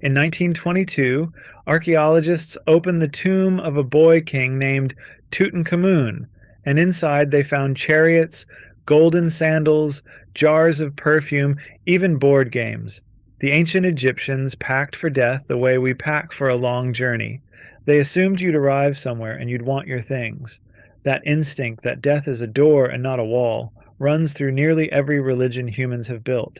In 1922, archaeologists opened the tomb of a boy king named Tutankhamun, and inside they found chariots, golden sandals, jars of perfume, even board games. The ancient Egyptians packed for death the way we pack for a long journey. They assumed you'd arrive somewhere and you'd want your things. That instinct that death is a door and not a wall runs through nearly every religion humans have built.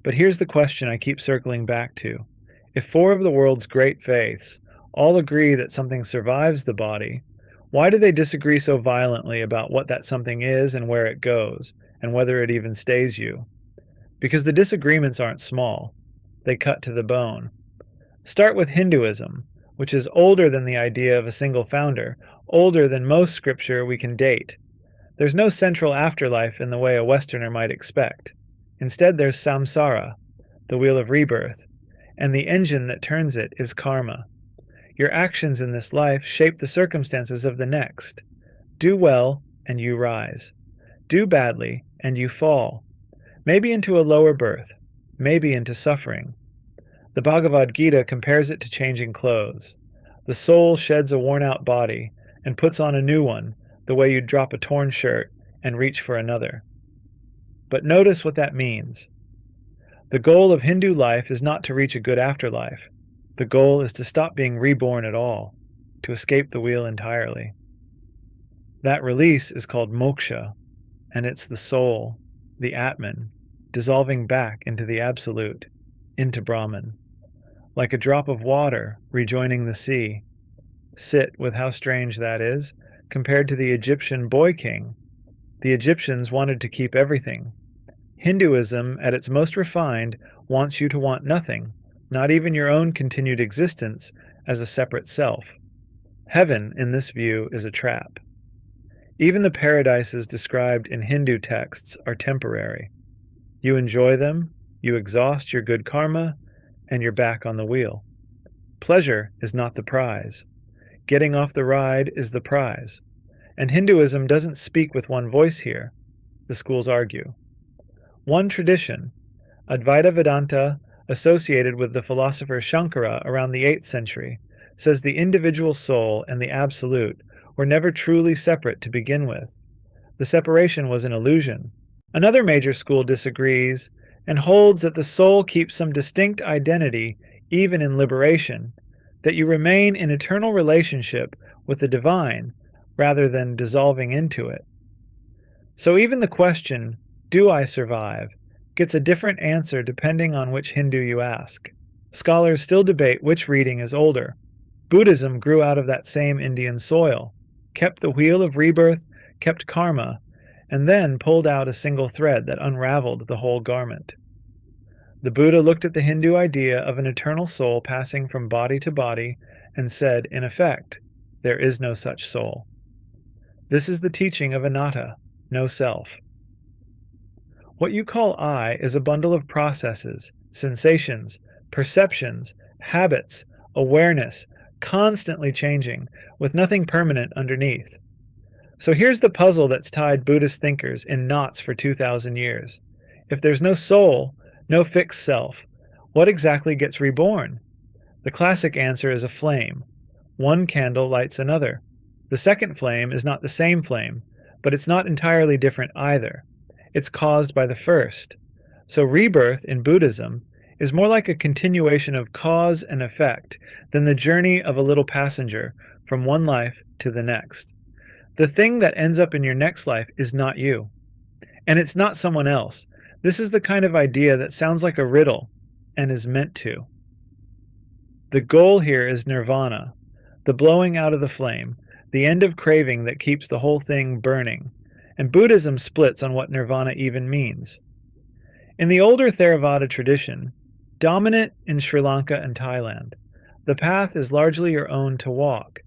But here's the question I keep circling back to. If four of the world's great faiths all agree that something survives the body, why do they disagree so violently about what that something is and where it goes, and whether it even stays you? Because the disagreements aren't small. They cut to the bone. Start with Hinduism, which is older than the idea of a single founder, older than most scripture we can date. There's no central afterlife in the way a Westerner might expect. Instead, there's samsara, the wheel of rebirth, and the engine that turns it is karma. Your actions in this life shape the circumstances of the next. Do well, and you rise. Do badly, and you fall. Maybe into a lower birth, maybe into suffering. The Bhagavad Gita compares it to changing clothes. The soul sheds a worn-out body and puts on a new one, the way you'd drop a torn shirt and reach for another. But notice what that means. The goal of Hindu life is not to reach a good afterlife. The goal is to stop being reborn at all, to escape the wheel entirely. That release is called moksha, and it's the soul, the Atman, dissolving back into the Absolute, into Brahman. Like a drop of water rejoining the sea. Sit with how strange that is, compared to the Egyptian boy king. The Egyptians wanted to keep everything. Hinduism, at its most refined, wants you to want nothing, not even your own continued existence as a separate self. Heaven, in this view, is a trap. Even the paradises described in Hindu texts are temporary. You enjoy them, you exhaust your good karma, and you're back on the wheel. Pleasure is not the prize. Getting off the ride is the prize. And Hinduism doesn't speak with one voice here, the schools argue. One tradition, Advaita Vedanta, associated with the philosopher Shankara around the 8th century, says the individual soul and the Absolute were never truly separate to begin with. The separation was an illusion. Another major school disagrees and holds that the soul keeps some distinct identity even in liberation, that you remain in eternal relationship with the divine rather than dissolving into it. So even the question, do I survive, gets a different answer depending on which Hindu you ask. Scholars still debate which reading is older. Buddhism grew out of that same Indian soil, kept the wheel of rebirth, kept karma, and then pulled out a single thread that unraveled the whole garment. The Buddha looked at the Hindu idea of an eternal soul passing from body to body and said, in effect, there is no such soul. This is the teaching of anatta, no self. What you call I is a bundle of processes, sensations, perceptions, habits, awareness, constantly changing, with nothing permanent underneath. So here's the puzzle that's tied Buddhist thinkers in knots for 2,000 years. If there's no soul, no fixed self, what exactly gets reborn? The classic answer is a flame. One candle lights another. The second flame is not the same flame, but it's not entirely different either. It's caused by the first. So rebirth in Buddhism is more like a continuation of cause and effect than the journey of a little passenger from one life to the next. The thing that ends up in your next life is not you. And it's not someone else. This is the kind of idea that sounds like a riddle and is meant to. The goal here is nirvana, the blowing out of the flame, the end of craving that keeps the whole thing burning. And Buddhism splits on what nirvana even means. In the older Theravada tradition, dominant in Sri Lanka and Thailand, the path is largely your own to walk,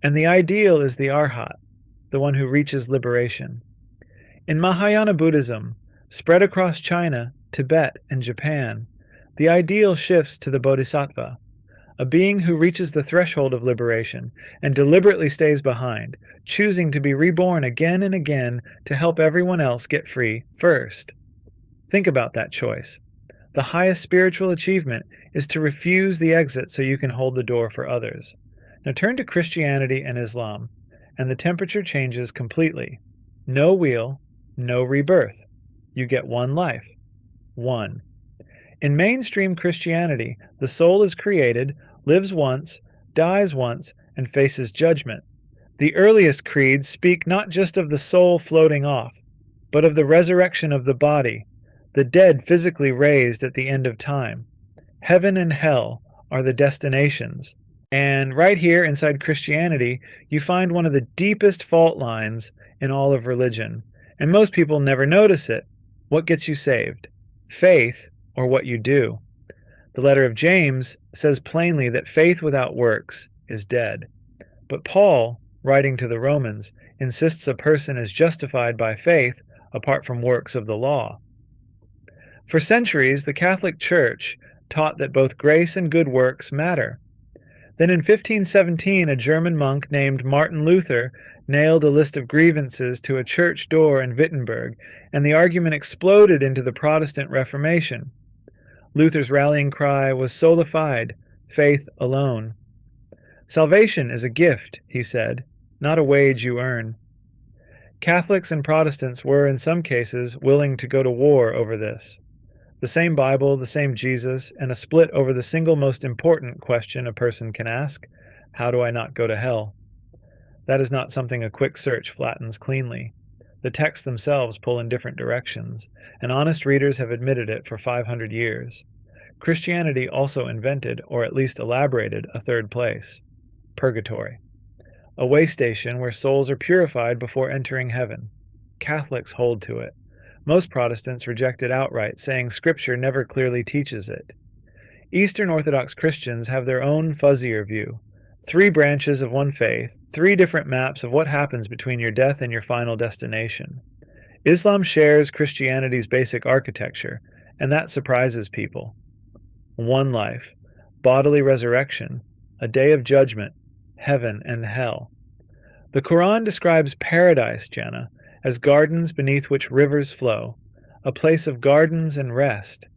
and the ideal is the arhat, the one who reaches liberation. In Mahayana Buddhism, spread across China, Tibet, and Japan, the ideal shifts to the bodhisattva, a being who reaches the threshold of liberation and deliberately stays behind, choosing to be reborn again and again to help everyone else get free first. Think about that choice. The highest spiritual achievement is to refuse the exit so you can hold the door for others. Now turn to Christianity and Islam, and the temperature changes completely. No wheel, no rebirth. You get one life. One. In mainstream Christianity, the soul is created, lives once, dies once, and faces judgment. The earliest creeds speak not just of the soul floating off, but of the resurrection of the body, the dead physically raised at the end of time. Heaven and hell are the destinations. And right here inside Christianity, you find one of the deepest fault lines in all of religion. And most people never notice it. What gets you saved? Faith or what you do? The letter of James says plainly that faith without works is dead. But Paul, writing to the Romans, insists a person is justified by faith apart from works of the law. For centuries, the Catholic Church taught that both grace and good works matter. Then in 1517, a German monk named Martin Luther nailed a list of grievances to a church door in Wittenberg, and the argument exploded into the Protestant Reformation. Luther's rallying cry was sola fide, faith alone. Salvation is a gift, he said, not a wage you earn. Catholics and Protestants were, in some cases, willing to go to war over this. The same Bible, the same Jesus, and a split over the single most important question a person can ask: how do I not go to hell? That is not something a quick search flattens cleanly. The texts themselves pull in different directions, and honest readers have admitted it for 500 years. Christianity also invented, or at least elaborated, a third place: purgatory, a way station where souls are purified before entering heaven. Catholics hold to it. Most Protestants reject it outright, saying Scripture never clearly teaches it. Eastern Orthodox Christians have their own fuzzier view. 3 branches of one faith, 3 different maps of what happens between your death and your final destination. Islam shares Christianity's basic architecture, and that surprises people. One life, bodily resurrection, a day of judgment, heaven and hell. The Quran describes paradise, Jenna, as gardens beneath which rivers flow, a place of gardens and rest.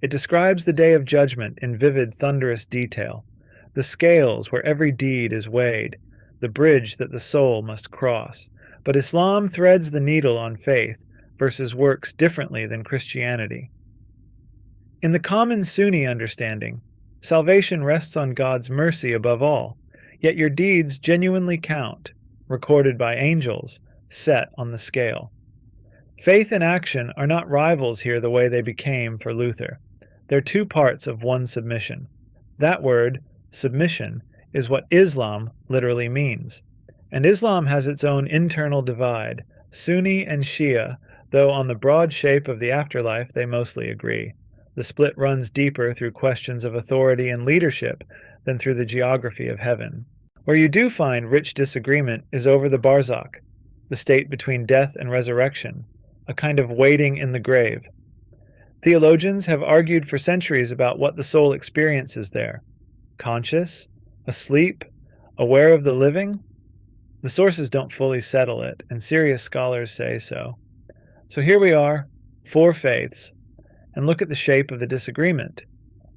It describes the day of judgment in vivid, thunderous detail, the scales where every deed is weighed, the bridge that the soul must cross. But Islam threads the needle on faith versus works differently than Christianity. In the common Sunni understanding, salvation rests on God's mercy above all, yet your deeds genuinely count, recorded by angels, set on the scale. Faith and action are not rivals here the way they became for Luther. They're 2 parts of one submission. That word, submission, is what Islam literally means. And Islam has its own internal divide, Sunni and Shia, though on the broad shape of the afterlife they mostly agree. The split runs deeper through questions of authority and leadership than through the geography of heaven. Where you do find rich disagreement is over the barzakh, the state between death and resurrection, a kind of waiting in the grave. Theologians have argued for centuries about what the soul experiences there. Conscious? Asleep? Aware of the living? The sources don't fully settle it, and serious scholars say so. So here we are, 4 faiths, and look at the shape of the disagreement.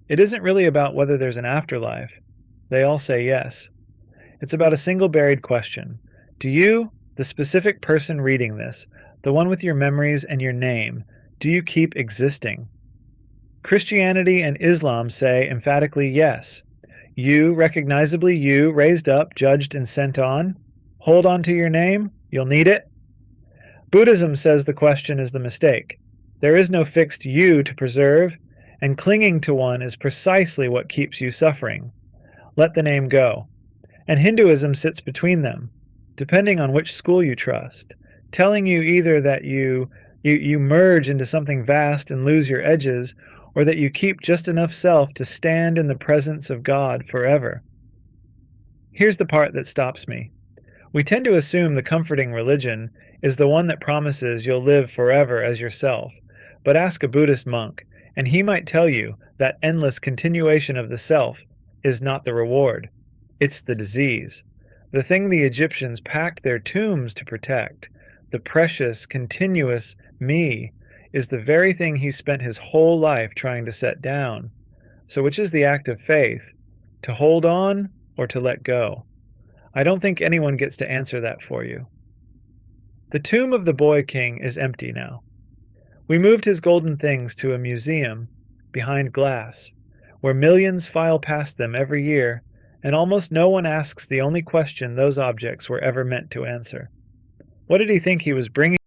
It isn't really about whether there's an afterlife. They all say yes. It's about a single buried question. Do you, the specific person reading this, the one with your memories and your name, do you keep existing? Christianity and Islam say emphatically yes. You, recognizably you, raised up, judged, and sent on. Hold on to your name, you'll need it. Buddhism says the question is the mistake. There is no fixed you to preserve, and clinging to one is precisely what keeps you suffering. Let the name go. And Hinduism sits between them, depending on which school you trust, telling you either that you merge into something vast and lose your edges, or that you keep just enough self to stand in the presence of God forever. Here's the part that stops me. We tend to assume the comforting religion is the one that promises you'll live forever as yourself, but ask a Buddhist monk, and he might tell you that endless continuation of the self is not the reward. It's the disease. The thing the Egyptians packed their tombs to protect, the precious, continuous me, is the very thing he spent his whole life trying to set down. So which is the act of faith? To hold on or to let go? I don't think anyone gets to answer that for you. The tomb of the boy king is empty now. We moved his golden things to a museum behind glass, where millions file past them every year, and almost no one asks the only question those objects were ever meant to answer. What did he think he was bringing?